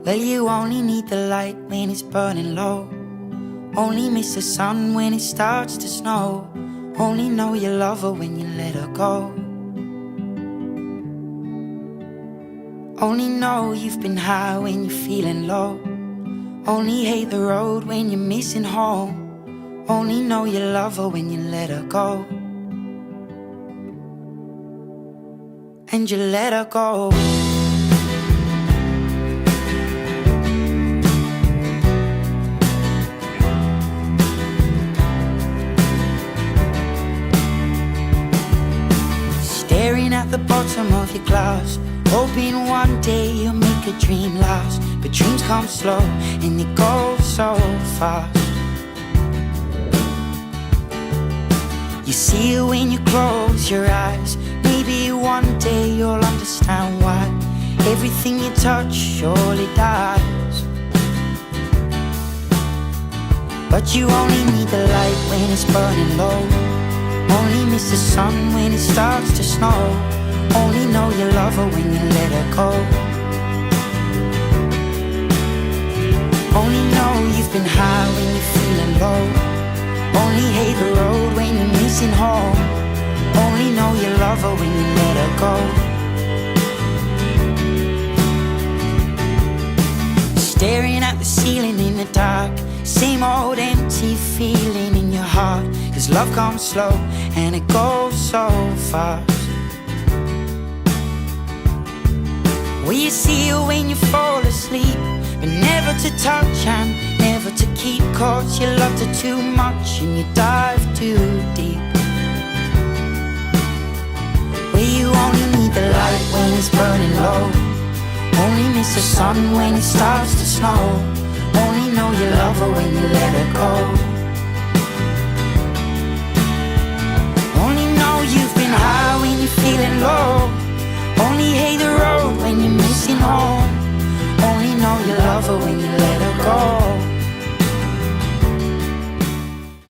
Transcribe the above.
Well, you only need the light when it's burning low. Only miss the sun when it starts to snow. Only know you love her when you let her go. Only know you've been high when you're feeling low. Only hate the road when you're missing home. Only know you love her when you let her go. And you let her go. Staring at the bottom of your glass, hoping one day you'll make a dream last. But dreams come slow and they go so fast. You see it when you close your eyes. Maybe one day you'll understand why everything you touch surely dies. But you only need the light when it's burning low. Only miss the sun when it starts to snow. Only know you love her when you let her go. Only know you've been high when you're feeling low. Only hate the road when you're missing home. Only know you love her when you let her go. Staring at the ceiling in the dark, same old empty feeling in your heart. 'Cause love comes slow and it goes so fast. Well, you see her when you fall asleep, but never to touch and never to keep. 'Cause you loved her too much and you dive too deep. Well, you only need the light when it's burning low. Only miss the sun when it starts to snow. Only know you love her when you let her go.